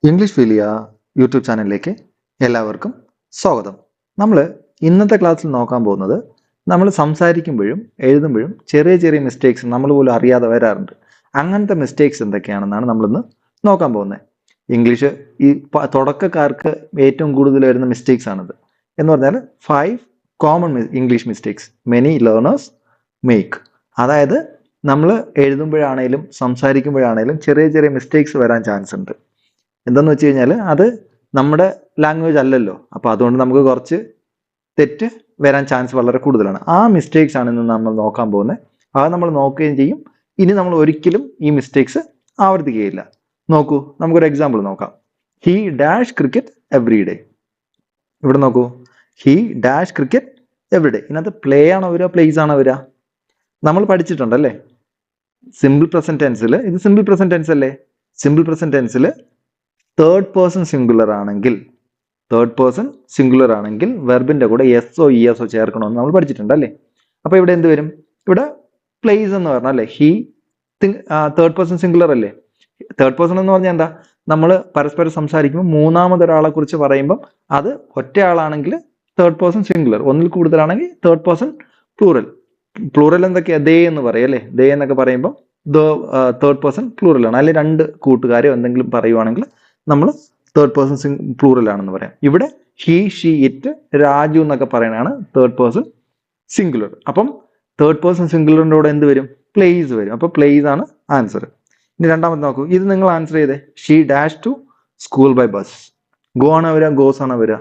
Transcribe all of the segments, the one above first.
English ഫീലിയ YouTube ചാനലിലേക്ക് എല്ലാവർക്കും സ്വാഗതം. നമ്മൾ ഇന്നത്തെ ക്ലാസ്സിൽ നോക്കാൻ പോകുന്നത് നമ്മൾ സംസാരിക്കുമ്പോഴും എഴുതുമ്പോഴും ചെറിയ ചെറിയ മിസ്റ്റേക്സ് നമ്മൾ പോലും അറിയാതെ വരാറുണ്ട്. അങ്ങനത്തെ മിസ്റ്റേക്സ് എന്തൊക്കെയാണെന്നാണ് നമ്മളിന്ന് നോക്കാൻ പോകുന്നത്. ഇംഗ്ലീഷ് ഈ തുടക്കക്കാർക്ക് ഏറ്റവും കൂടുതൽ വരുന്ന മിസ്റ്റേക്സ് ആണിത്. എന്ന് പറഞ്ഞാൽ 5 common English mistakes many learners make. അതായത് നമ്മൾ എഴുതുമ്പോഴാണേലും സംസാരിക്കുമ്പോഴാണേലും ചെറിയ ചെറിയ മിസ്റ്റേക്സ് വരാൻ ചാൻസ് ഉണ്ട്. എന്താന്ന് വെച്ച് കഴിഞ്ഞാൽ അത് നമ്മുടെ ലാംഗ്വേജ് അല്ലല്ലോ, അപ്പോൾ അതുകൊണ്ട് നമുക്ക് കുറച്ച് തെറ്റ് വരാൻ ചാൻസ് വളരെ കൂടുതലാണ്. ആ മിസ്റ്റേക്സ് ആണ് ഇന്ന് നമ്മൾ നോക്കാൻ പോകുന്നത്. അത് നമ്മൾ നോക്കുകയും ചെയ്യും. ഇനി നമ്മൾ ഒരിക്കലും ഈ മിസ്റ്റേക്സ് ആവർത്തിക്കുകയില്ല. നോക്കൂ, നമുക്കൊരു എക്സാമ്പിൾ നോക്കാം. He dash cricket every day. ഇവിടെ നോക്കൂ, he dash cricket every day. ഇതിനകത്ത് പ്ലേ ആണോ വരിക, പ്ലേസ് ആണോ വരിക? നമ്മൾ പഠിച്ചിട്ടുണ്ടല്ലേ സിമ്പിൾ പ്രസന്റ് ടെൻസിൽ. ഇത് സിമ്പിൾ പ്രസന്റ് ടെൻസ് അല്ലേ? സിമ്പിൾ പ്രസന്റ് ടെൻസിൽ തേർഡ് പേഴ്സൺ സിംഗുലർ ആണെങ്കിൽ വെർബിന്റെ കൂടെ എസ്ഒ ഇഎസ്ഒ ചേർക്കണമെന്ന് നമ്മൾ പഠിച്ചിട്ടുണ്ട് അല്ലേ? അപ്പൊ ഇവിടെ എന്ത് വരും? ഇവിടെ പ്ലേസ് എന്ന് പറഞ്ഞാൽ അല്ലേ, ഹി തേർഡ് പേഴ്സൺ സിംഗുലർ അല്ലേ? തേർഡ് പേഴ്സൺ എന്ന് പറഞ്ഞാൽ എന്താ? നമ്മൾ പരസ്പരം സംസാരിക്കുമ്പോൾ മൂന്നാമതൊരാളെ കുറിച്ച് പറയുമ്പോൾ അത് ഒറ്റയാളാണെങ്കിൽ തേർഡ് പേഴ്സൺ സിംഗുലർ, ഒന്നിൽ കൂടുതലാണെങ്കിൽ തേർഡ് പേഴ്സൺ പ്ലൂറൽ എന്തൊക്കെയാ? ദേ എന്ന് പറയും അല്ലേ? ദേ എന്നൊക്കെ പറയുമ്പോൾ തേർഡ് പേഴ്സൺ പ്ലൂറൽ ആണ്. അല്ലെങ്കിൽ രണ്ട് കൂട്ടുകാരോ എന്തെങ്കിലും പറയുവാണെങ്കിൽ നമ്മൾ തേർഡ് പേഴ്സൺ പ്ലൂറൽ ആണെന്ന് പറയാം. ഇവിടെ ഹി ഷീ ഇറ്റ് രാജു എന്നൊക്കെ പറയണതാണ് തേർഡ് പേഴ്സൺ സിംഗുലർ. അപ്പം തേർഡ് പേഴ്സൺ സിംഗുലറിൻ്റെ കൂടെ എന്ത് വരും? പ്ലേസ് വരും. അപ്പൊ പ്ലേസ് ആണ് ആൻസർ. ഇനി രണ്ടാമത് നോക്കൂ, ഇത് നിങ്ങൾ ആൻസർ ചെയ്തേ. She dash to school by bus. Go ആണോ വരിക, ഗോസ് ആണോ വരിക?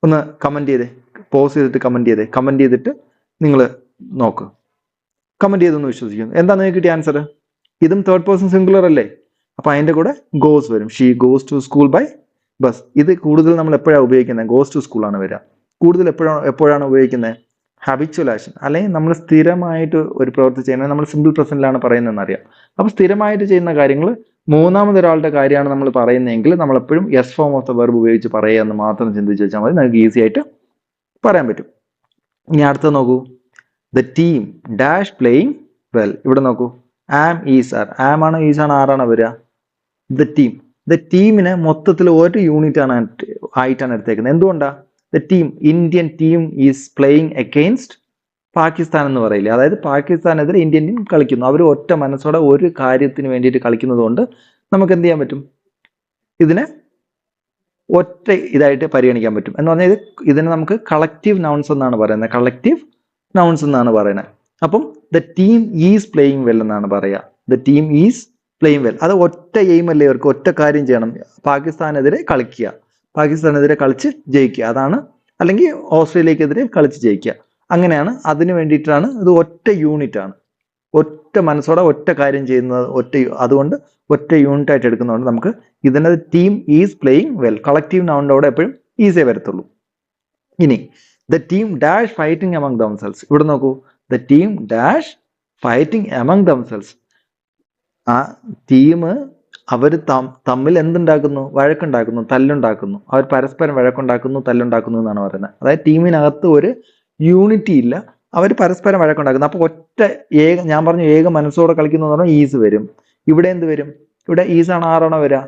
ഒന്ന് കമന്റ് ചെയ്തേ, പോസ് ചെയ്തിട്ട് കമന്റ് ചെയ്തിട്ട് നിങ്ങൾ നോക്ക്. കമന്റ് ചെയ്തൊന്ന് വിശ്വസിക്കുന്നു. എന്താ നിങ്ങൾക്ക് കിട്ടിയ ആൻസർ? ഇതും തേർഡ് പേഴ്സൺ സിംഗുലർ അല്ലേ? അപ്പൊ അതിന്റെ കൂടെ ഗോസ് വരും. She goes to school by bus. ഇത് കൂടുതൽ നമ്മൾ എപ്പോഴാണ് ഉപയോഗിക്കുന്നത്? ഗോസ് ടു സ്കൂൾ ആണ് വരിക. കൂടുതൽ എപ്പോഴാണ് ഉപയോഗിക്കുന്നത്? ഹാബിച്വൽ ആക്ഷൻ, അല്ലെങ്കിൽ നമ്മൾ സ്ഥിരമായിട്ട് ഒരു പ്രവൃത്തി ചെയ്യുന്നത് നമ്മൾ സിമ്പിൾ പ്രസന്റിലാണ് പറയുന്നതെന്ന് അറിയാം. അപ്പൊ സ്ഥിരമായിട്ട് ചെയ്യുന്ന കാര്യങ്ങൾ മൂന്നാമതൊരാളുടെ കാര്യമാണ് നമ്മൾ പറയുന്നതെങ്കിൽ നമ്മൾ എപ്പോഴും S form of the verb ഉപയോഗിച്ച് പറയുക എന്ന് മാത്രം ചിന്തിച്ച് വെച്ചാൽ മതി. നമുക്ക് ഈസി ആയിട്ട് പറയാൻ പറ്റും. ഇനി അടുത്ത നോക്കൂ, the team dash playing well. ഇവിടെ നോക്കൂ, ആം ഈസ് ആർ. ആം ആണോ ഈസ് ആണോ ആറാണോ വരിക? ദ ടീമിനെ മൊത്തത്തിൽ ഒരു യൂണിറ്റ് ആയിട്ടാണ് എടുത്തേക്കുന്നത്. എന്തുകൊണ്ടാ? The team, Indian team is playing against Pakistan എന്ന് പറയില്ലേ? അതായത് പാകിസ്ഥാനെതിരെ ഇന്ത്യൻ ടീം കളിക്കുന്നു. അവർ ഒറ്റ മനസ്സോടെ ഒരു കാര്യത്തിന് വേണ്ടിയിട്ട് കളിക്കുന്നത് കൊണ്ട് നമുക്ക് എന്ത് ചെയ്യാൻ പറ്റും? ഇതിനെ ഒറ്റ ഇതായിട്ട് പരിഗണിക്കാൻ പറ്റും. എന്ന് പറഞ്ഞാൽ ഇതിനെ നമുക്ക് കളക്റ്റീവ് നൗൺസ് എന്നാണ് പറയുന്നത്. അപ്പം the team is playing well എന്നാണ് പറയുക. The team is playing well. അത് ഒറ്റ എയിം അല്ലേ അവർക്ക്? ഒറ്റ കാര്യം ചെയ്യണം, പാകിസ്ഥാനെതിരെ കളിക്കുക, പാകിസ്ഥാനെതിരെ കളിച്ച് ജയിക്കുക. അതാണ്, അല്ലെങ്കിൽ ഓസ്ട്രേലിയക്കെതിരെ കളിച്ച് ജയിക്കുക. അങ്ങനെയാണ്, അതിന് വേണ്ടിയിട്ടാണ്. ഇത് ഒറ്റ യൂണിറ്റ് ആണ്, ഒറ്റ മനസ്സോടെ ഒറ്റ കാര്യം ചെയ്യുന്നത്. അതുകൊണ്ട് ഒറ്റ യൂണിറ്റ് ആയിട്ട് എടുക്കുന്നതുകൊണ്ട് നമുക്ക് ഇതിൻ്റെ team is playing well collective നൗണിൻ്റെ എപ്പോഴും ഈസിയേ വരത്തുള്ളൂ. ഇനി the team dash fighting among themselves. ഇവിടെ നോക്കൂ, the team dash fighting among themselves. ആ ടീം അവർ തമ്മിൽ എന്തുണ്ടാക്കുന്നു? വഴക്കുണ്ടാക്കുന്നു, തല്ലുണ്ടാക്കുന്നു. അവർ പരസ്പരം വഴക്കുണ്ടാക്കുന്നു, തല്ലുണ്ടാക്കുന്നു എന്നാണ് പറയുന്നത്. അതായത് ടീമിനകത്ത് ഒരു യൂണിറ്റി ഇല്ല, അവർ പരസ്പരം വഴക്കുണ്ടാക്കുന്നു. അപ്പൊ ഞാൻ പറഞ്ഞു ഏക മനസ്സോടെ കളിക്കുന്നു എന്ന് പറഞ്ഞാൽ ഈസ് വരും. ഇവിടെ എന്ത് വരും? ഇവിടെ ഈസ് ആണ് ആറാണോ വരിക?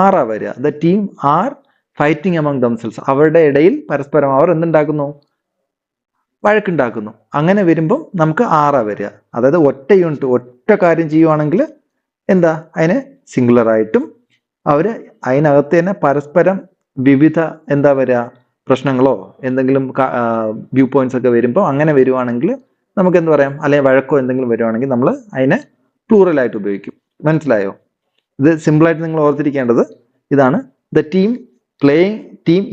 ആറാ വരിക. The team are fighting among themselves. അവരുടെ ഇടയിൽ പരസ്പരം അവർ എന്തുണ്ടാക്കുന്നു? വഴക്കുണ്ടാക്കുന്നു. അങ്ങനെ വരുമ്പം നമുക്ക് ആറാ വരിക. അതായത് ഒറ്റ യൂണിറ്റ്, ഒറ്റ കാര്യം ചെയ്യുവാണെങ്കിൽ എന്താ? അതിനെ സിംഗുലർ ആയിട്ടും അവര് അതിനകത്ത് തന്നെ പരസ്പരം വിവിധ എന്താ വരിക? പ്രശ്നങ്ങളോ എന്തെങ്കിലും വ്യൂ പോയിന്റ്സ് ഒക്കെ വരുമ്പോൾ അങ്ങനെ വരുവാണെങ്കിൽ നമുക്ക് എന്ത് പറയാം? അല്ലെങ്കിൽ വഴക്കോ എന്തെങ്കിലും വരുവാണെങ്കിൽ നമ്മൾ അതിനെ പ്ലൂറലായിട്ട് ഉപയോഗിക്കും. മനസ്സിലായോ? ഇത് സിമ്പിളായിട്ട് നിങ്ങൾ ഓർത്തിരിക്കേണ്ടത് ഇതാണ്. The team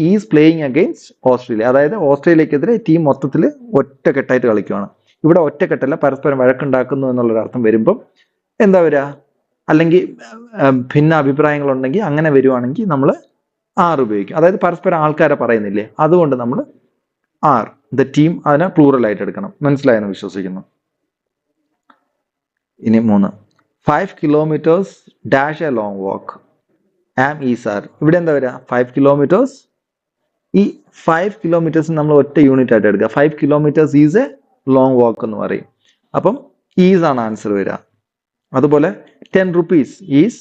is playing against Australia. അതായത് ഓസ്ട്രേലിയക്കെതിരെ ടീം മൊത്തത്തിൽ ഒറ്റക്കെട്ടായിട്ട് കളിക്കുകയാണ്. ഇവിടെ ഒറ്റക്കെട്ടല്ല, പരസ്പരം വഴക്കുണ്ടാക്കുന്നു എന്നുള്ളൊരർത്ഥം വരുമ്പം എന്താ വരിക? അല്ലെങ്കിൽ ഭിന്ന അഭിപ്രായങ്ങളുണ്ടെങ്കിൽ അങ്ങനെ വരുവാണെങ്കിൽ നമ്മൾ ആർ ഉപയോഗിക്കും. അതായത് പരസ്പരം ആൾക്കാരെ പറയുന്നില്ലേ, അതുകൊണ്ട് നമ്മൾ ആർ. ദ ടീം അതിനെ പ്ലൂറലായിട്ട് എടുക്കണം. മനസ്സിലായെന്ന് വിശ്വസിക്കുന്നു. ഇനി 3, 5 kilometres dash a long walk. Am is are. ഇവിടെ എന്താ വരിക? 5 കിലോമീറ്റേഴ്സ്. ഈ 5 കിലോമീറ്റേഴ്സ് നമ്മൾ ഒറ്റ യൂണിറ്റ് ആയിട്ട് എടുക്കുക. 5 കിലോമീറ്റേഴ്സ് ഈസ് എ ലോങ് വാക്ക് എന്ന് പറയും. അപ്പം ഈസ് ആണ് ആൻസർ വരിക. അതുപോലെ 10 rupees is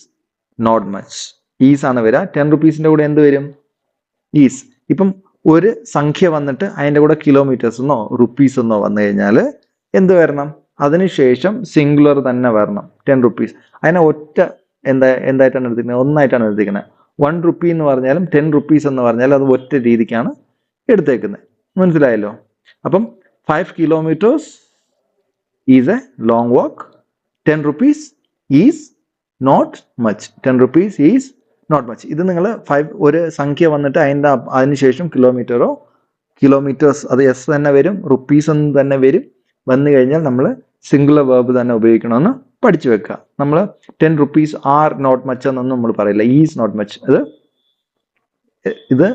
not much. Is ആണ് വരിക. 10 റുപ്പീസിന്റെ കൂടെ എന്ത് വരും? ഈസ്. ഇപ്പം ഒരു സംഖ്യ വന്നിട്ട് അതിൻ്റെ കൂടെ കിലോമീറ്റേഴ്സ് എന്നോ റുപ്പീസ് എന്നോ വന്നു കഴിഞ്ഞാൽ എന്ത് വരണം? അതിനുശേഷം സിംഗുലർ തന്നെ വരണം. 10 റുപ്പീസ് അതിനെ ഒറ്റ എന്തായിട്ടാണ് എടുത്തിരിക്കുന്നത്? ഒന്നായിട്ടാണ് എടുത്തിരിക്കുന്നത്. 1 റുപ്പി എന്ന് പറഞ്ഞാലും 10 റുപ്പീസ് എന്ന് പറഞ്ഞാലും അത് ഒറ്റ രീതിക്കാണ് എടുത്തേക്കുന്നത്. മനസ്സിലായല്ലോ? അപ്പം 5 kilometres is a long walk. 10 rupees is not much. 10 rupees is not much. ഇത് നിങ്ങൾ ഒരു സംഖ്യ വന്നിട്ട് അതിനുശേഷം കിലോമീറ്റേഴ്സ് അത് എസ് തന്നെ വരും, റുപ്പീസ് എന്ന് തന്നെ വരും. വന്നു കഴിഞ്ഞാൽ നമ്മൾ സിംഗുലർ വേർബ് തന്നെ ഉപയോഗിക്കണമെന്ന് പഠിച്ചു വെക്കുക. നമ്മൾ 10 റുപ്പീസ് ആർ നോട്ട് മച്ച് എന്നൊന്നും നമ്മൾ പറയില്ല. Is not much. ഇത്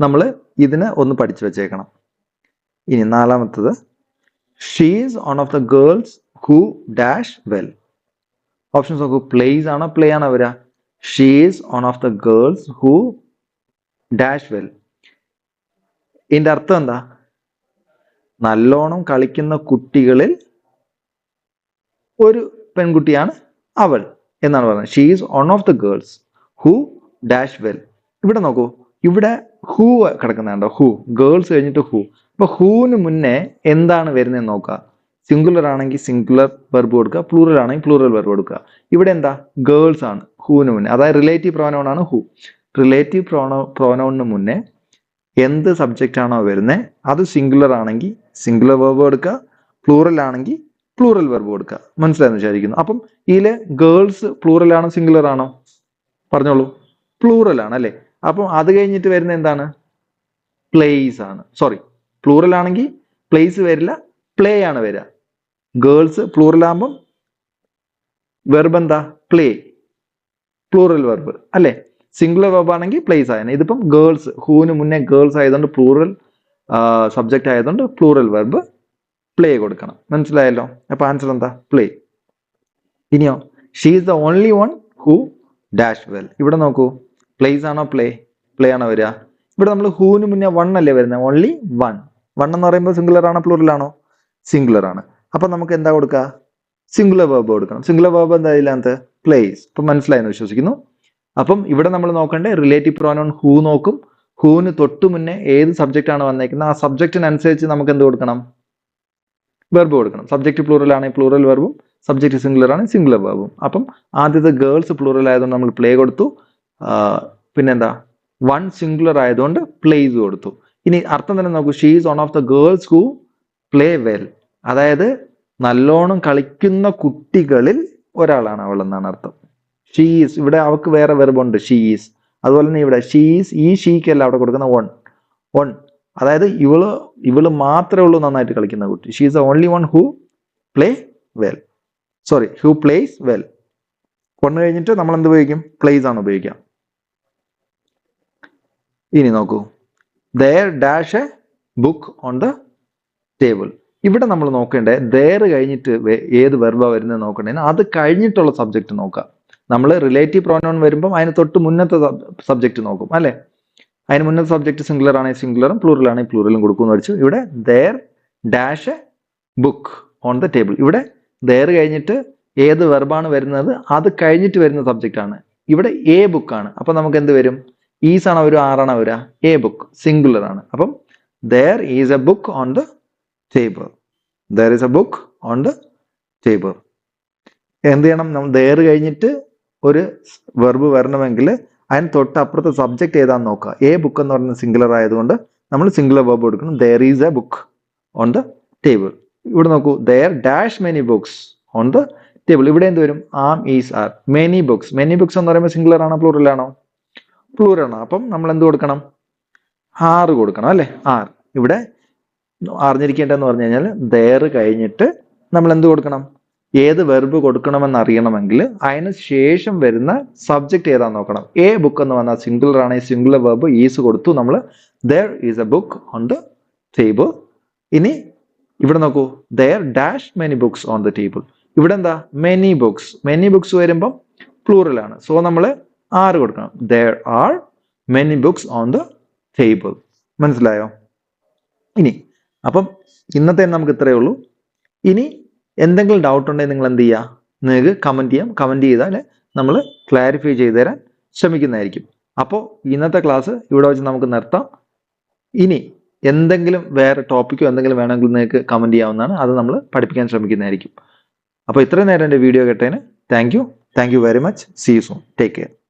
നമ്മൾ ഇതിനെ ഒന്ന് പഠിച്ചു വെച്ചേക്കണം. ഇനി നാലാമത്തത്, she is one of the girls who dash well. Options നോക്കൂ. പ്ലേസ് ആണോ പ്ലേ ആണോ വരിക? She is one of the girls who dash well. ഇതിന്റെ അർത്ഥം എന്താ? നല്ലോണം കളിക്കുന്ന കുട്ടികളിൽ ഒരു പെൺകുട്ടിയാണ് അവൾ എന്നാണ് പറയുന്നത്. She is one of the girls who dash well. ഇവിടെ നോക്കൂ, ഇവിടെ ഹൂ കിടക്കുന്നുണ്ടോ? ഹൂ. ഗേൾസ് കഴിഞ്ഞിട്ട് ഹൂ. അപ്പൊ ഹൂന് മുന്നേ എന്താണ് വരുന്നതെന്ന് നോക്കുക. സിംഗുലർ ആണെങ്കിൽ സിംഗുലർ വെർബ് കൊടുക്കുക, പ്ലൂറൽ ആണെങ്കിൽ പ്ലൂറൽ വെർബ് കൊടുക്കുക. ഇവിടെ എന്താ? ഗേൾസ് ആണ് ഹൂന് മുന്നേ. അതായത് റിലേറ്റീവ് പ്രോനൗൺ ആണ് ഹൂ. റിലേറ്റീവ് പ്രോനൗണിന് മുന്നേ എന്ത് സബ്ജക്റ്റ് ആണോ വരുന്നത് അത് സിംഗുലർ ആണെങ്കിൽ സിംഗുലർ വെർബ് കൊടുക്കുക, പ്ലൂറൽ ആണെങ്കിൽ പ്ലൂറൽ വെർബ് കൊടുക്കുക. മനസ്സിലായെന്ന് വിചാരിക്കുന്നു. അപ്പം ഇതിലെ ഗേൾസ് പ്ലൂറൽ ആണോ സിംഗുലർ ആണോ? പറഞ്ഞോളൂ. പ്ലൂറൽ ആണ് അല്ലേ? അപ്പം അത് കഴിഞ്ഞിട്ട് വരുന്ന എന്താണ്? പ്ലേസ് ആണ്. സോറി, പ്ലൂറൽ ആണെങ്കിൽ പ്ലേസ് വരില്ല, പ്ലേ ആണ് വരിക. ഗേൾസ് പ്ലൂറൽ ആകുമ്പം വെർബ് എന്താ? പ്ലേ. പ്ലൂറൽ വെർബ് അല്ലേ? സിംഗുലർ വെർബ് ആണെങ്കിൽ പ്ലേസ് ആയിരുന്നു. ഇതിപ്പം ഗേൾസ്, ഹൂന് മുന്നേ ഗേൾസ് ആയതുകൊണ്ട് പ്ലൂറൽ സബ്ജക്റ്റ് ആയതുകൊണ്ട് പ്ലൂറൽ വെർബ് പ്ലേ കൊടുക്കണം. മനസ്സിലായല്ലോ? അപ്പൊ ആൻസർ എന്താ? പ്ലേ. ഇനിയോ, she is the only one who dash well. ഇവിടെ നോക്കൂ, പ്ലേസ് ആണോ പ്ലേ? പ്ലേ ആണോ വരിക? ഇവിടെ നമ്മൾ ഹൂന് മുന്നേ വൺ അല്ലേ വരുന്നത്? Only one. വൺ എന്ന് പറയുമ്പോൾ സിംഗുലർ ആണോ പ്ലൂറൽ ആണോ? സിംഗുലർ ആണ്. അപ്പൊ നമുക്ക് എന്താ കൊടുക്കുക? സിംഗുലർ വെർബ് കൊടുക്കണം. സിംഗുലർ വെർബ് എന്താ ഇതിനകത്ത്? പ്ലേസ്. ഇപ്പൊ മനസ്സിലായെന്ന് വിശ്വസിക്കുന്നു. അപ്പം ഇവിടെ നമ്മൾ നോക്കേണ്ടത് റിലേറ്റീവ് പ്രോനൗൺ ഹൂ നോക്കും. ഹൂന് തൊട്ട് മുന്നേ ഏത് സബ്ജക്റ്റ് ആണ് വന്നേക്കുന്നത് ആ സബ്ജക്റ്റിനനുസരിച്ച് നമുക്ക് എന്ത് കൊടുക്കണം? വെർബ് കൊടുക്കണം. സബ്ജക്റ്റ് പ്ലൂറൽ ആണെങ്കിൽ പ്ലൂറൽ വെർബും, സബ്ജക്റ്റ് സിംഗുലർ ആണെങ്കിൽ സിംഗുലർ വെർബും. അപ്പം ആദ്യത്തെ ഗേൾസ് പ്ലൂറൽ ആയതുകൊണ്ട് നമ്മൾ പ്ലേ കൊടുത്തു. പിന്നെന്താ? വൺ സിംഗുലർ ആയതുകൊണ്ട് പ്ലേസ് കൊടുത്തു. ഇനി അർത്ഥം തന്നെ നോക്കൂ. She is one of the girls who play well. അതായത് നല്ലോണം കളിക്കുന്ന കുട്ടികളിൽ ഒരാളാണ് അവൾ എന്നാണ് അർത്ഥം. ഷീ ഈസ്, ഇവിടെ അവൾക്ക് വേറെ വെർബുണ്ട് ഷീ ഈസ്. അതുപോലെ തന്നെ ഇവിടെ ഷീ ഈസ്, ഈ ഷീക്കല്ല അവിടെ കൊടുക്കുന്ന വൺ. അതായത് ഇവള് മാത്രമേ ഉള്ളൂ നന്നായിട്ട് കളിക്കുന്ന കുട്ടി. She is the only one who play well. Sorry, who place well. One കഴിഞ്ഞിട്ട് നമ്മൾ എന്ത് ഉപയോഗിക്കും? പ്ലേസ് ആണ് ഉപയോഗിക്കുക. ഇനി നോക്കൂ, there dash a book on the table. ഇവിടെ നമ്മൾ നോക്കേണ്ടത് there കഴിഞ്ഞിട്ട് ഏത് വെർബാ വരുന്നത് നോക്കണ്ടേ. അത് കഴിഞ്ഞിട്ടുള്ള സബ്ജക്റ്റ് നോക്കുക. നമ്മൾ റിലേറ്റീവ് പ്രോനൗൺ വരുമ്പോൾ അതിന് തൊട്ട് മുന്നത്തെ സബ്ജക്റ്റ് നോക്കും അല്ലെ? അതിന് മുന്നത്തെ സബ്ജക്റ്റ് സിംഗുലർ ആണെങ്കിൽ സിംഗുലറും പ്ലൂറൽ ആണെങ്കിൽ പ്ലൂറലും കൊടുക്കുമെന്ന് വെച്ചു. ഇവിടെ there dash a book on the table. ഇവിടെ there കഴിഞ്ഞിട്ട് ഏത് വെർബാണ് വരുന്നത് അത് കഴിഞ്ഞിട്ട് വരുന്ന സബ്ജക്റ്റ് ആണ്. ഇവിടെ എ ബുക്ക് ആണ്. അപ്പൊ നമുക്ക് എന്ത് വരും? ഈസ് ആണോ ഒരു ആറാണോ വരിക? എ ബുക്ക് സിംഗുലർ ആണ്. അപ്പം there is a book on the table. There is a book on the table. എന്ത് ചെയ്യണം? നമ്മൾ there കഴിഞ്ഞിട്ട് ഒരു വെർബ് വരണമെങ്കിൽ അതിന് തൊട്ട് അപ്പുറത്തെ സബ്ജക്റ്റ് ഏതാന്ന് നോക്കുക. എ ബുക്ക് എന്ന് പറയുന്നത് സിംഗുലർ ആയതുകൊണ്ട് നമ്മൾ സിംഗുലർ വെർബ് കൊടുക്കണം. there is a book on the table. ഇവിടെ നോക്കൂ, there dash many books on the table. ഇവിടെ എന്ത് വരും? Am is are. many books എന്ന് പറയുമ്പോൾ സിംഗുലർ ആണോ പ്ലൂറൽ ആണോ? പ്ലൂറൽ ആണ്. അപ്പം നമ്മൾ എന്ത് കൊടുക്കണം? ആറ് കൊടുക്കണം അല്ലെ? ആറ്. ഇവിടെ അറിഞ്ഞിരിക്കേണ്ടതെന്ന് പറഞ്ഞു കഴിഞ്ഞാൽ there കഴിഞ്ഞിട്ട് നമ്മൾ എന്ത് കൊടുക്കണം? ഏത് വെർബ് കൊടുക്കണമെന്ന് അറിയണമെങ്കിൽ അതിന് ശേഷം വരുന്ന സബ്ജക്റ്റ് ഏതാന്ന് നോക്കണം. എ ബുക്ക് എന്ന് പറഞ്ഞാൽ സിംഗുലർ ആണെങ്കിൽ സിംഗുലർ വെർബ് ഈസ് കൊടുത്തു നമ്മൾ. there is a book on the table. ഇനി ഇവിടെ നോക്കൂ, there dash many books on the table. ഇവിടെ എന്താ? many books വരുമ്പം പ്ലൂറൽ ആണ്. സോ നമ്മൾ ആറ് കൊടുക്കണം. there are many books on the table. മനസ്സിലായോ? ഇനി അപ്പം ഇന്നത്തെ നമുക്ക് ഇത്രയേ ഉള്ളൂ. ഇനി എന്തെങ്കിലും ഡൗട്ട് ഉണ്ടെങ്കിൽ നിങ്ങൾ എന്ത് ചെയ്യുക? നിങ്ങൾക്ക് കമന്റ് ചെയ്യാം. കമന്റ് ചെയ്താൽ നമ്മൾ ക്ലാരിഫൈ ചെയ്തു തരാൻ ശ്രമിക്കുന്നതായിരിക്കും. അപ്പോൾ ഇന്നത്തെ ക്ലാസ് ഇവിടെ വെച്ച് നമുക്ക് നിർത്താം. ഇനി എന്തെങ്കിലും വേറെ ടോപ്പിക്കോ എന്തെങ്കിലും വേണമെങ്കിൽ നിങ്ങൾക്ക് കമൻറ്റ് ചെയ്യാവുന്നതാണ്. അത് നമ്മൾ പഠിപ്പിക്കാൻ ശ്രമിക്കുന്നതായിരിക്കും. അപ്പോൾ ഇത്രയും നേരം എൻ്റെ വീഡിയോ കേട്ടതിന് thank you very much. See you soon. Take care.